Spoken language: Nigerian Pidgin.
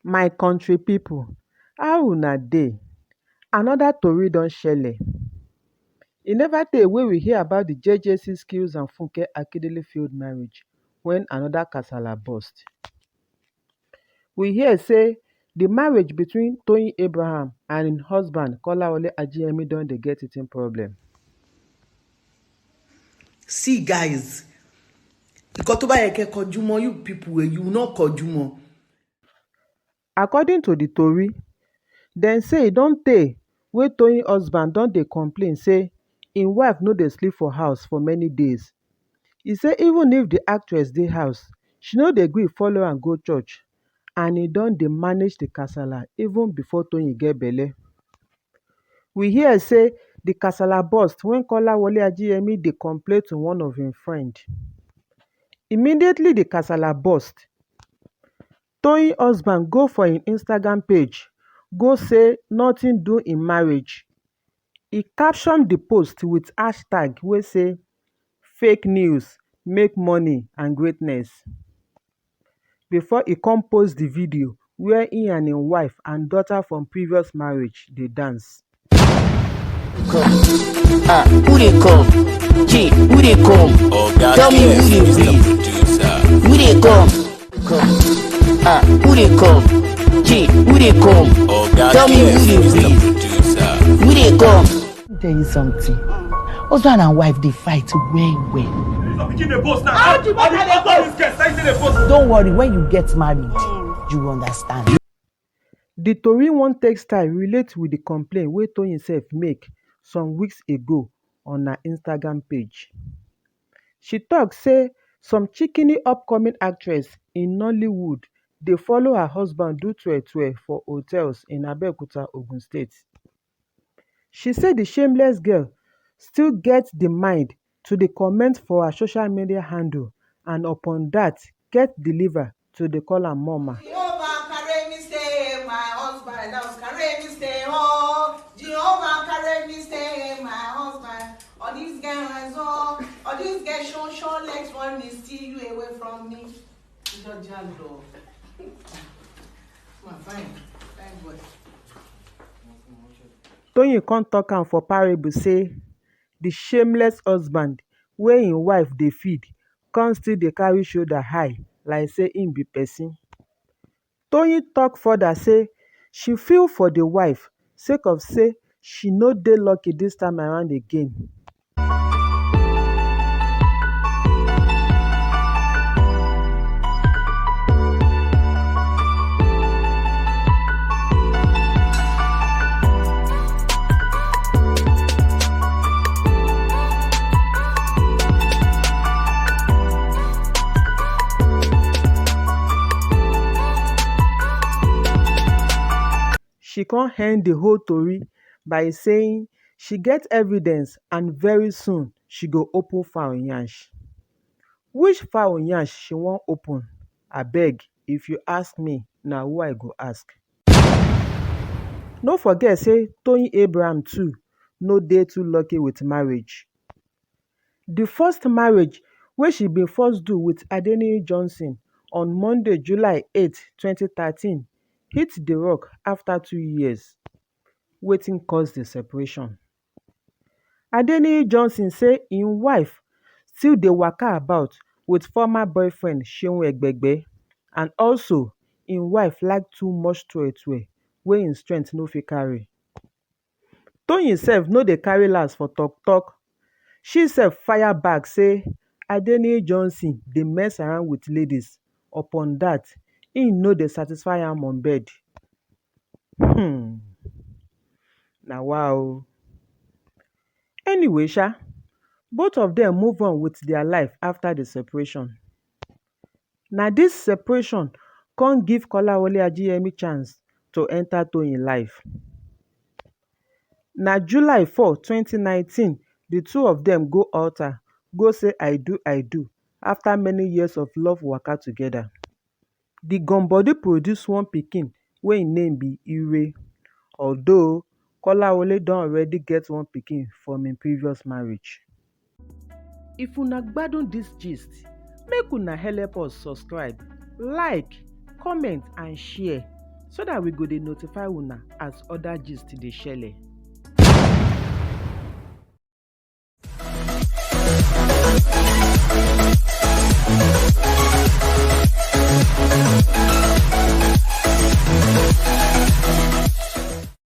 My country pipo, how una dey? Another tori don shele. E never tey wey we hear about the JJC Skills and Funke Akindele failed marriage when another kasala burst. We hear say the marriage between Toyin Abraham and im husband Kolawole Ajeyemi don dey get eating problem. See guys, nǹkan tó bá yẹ kẹ́ kọjú mọ́, you people you no kọjú mọ́. According to the tori, dem say e don tey wey Toyin husband don dey complain say im wife no dey sleep for house for many days. E say even if the actress dey house, she no dey gree follow am go church, and e don dey manage the kasala even before Toyin get belle. We hear say the kasala burst when Kolawole Ajeyemi dey complain to one of im friend. Immediately the kasala burst, Toyin husband go for im Instagram page go say nothing do im marriage. E caption the post with hashtag wey say fake news, make money and greatness. Before e come post the video where he and im wife and daughter from previous marriage dey dance. Who dey come? Gee, who dey come? Tell me who dey be. Who dey come? Who dey come? Gee, who dey come? Tell me who dey be. Who dey come? Let me tell you something. Husband and wife dey fight well. Don't worry, when you get married, you will understand. The tori wan take style relate with the complaint wey Toyin sef make some weeks ago on her Instagram page. She talk say some shikini upcoming actress in Nollywood dey follow her husband do tweh for hotels in Abeokuta, Ogun State. She say the shameless girl still get the mind to dey comment for her social media handle, and upon that get the liver to dey call am mama. Jehovah carry me stay, my husband. Carry me stay, oh. Jehovah carry me stay, my husband. All these guys, all these guys show legs want me steal you away from me. Just love. Fine boy. Toyin come talk am for parable say the shameless husband wey im wife dey feed come still dey carry shoulder high like say im be person. Toyin talk further say she feel for the wife sake of say she no dey lucky this time around again. She come end the whole tori by saying she get evidence and very soon she go open fowl yansh. Which fowl yansh she wan open? Abeg, if you ask me, na who I go ask. No forget say Toyin Abraham too no dey too lucky with marriage. The first marriage wey she bin first do with Adeniyi Johnson on Monday, July 8, 2013 hit the rock after 2 years. Wetin cause the separation? Adeniyi Johnson say im wife still dey waka about with former boyfriend Seun Egbegbe, and also im wife like too much tweh wey im strength no fit carry. Toyin sef no dey carry last for talk. She sef fire back say Adeniyi Johnson dey mess around with ladies, upon that im no dey satisfy am on bed. Na wow. Anyway both of them move on with their life after the separation. Na this separation come give Kolawole Ajeyemi chance to enter Toyin life. Na July 4, 2019 the two of them go altar go say I do after many years of love waka together. The gum-body produce one pikin wey im name be Ire, although Kolawole don already get one pikin from im previous marriage. If una gbadun dis gist, make una help us subscribe, like, comment and share so dat we go dey notify una as other gist dey shele.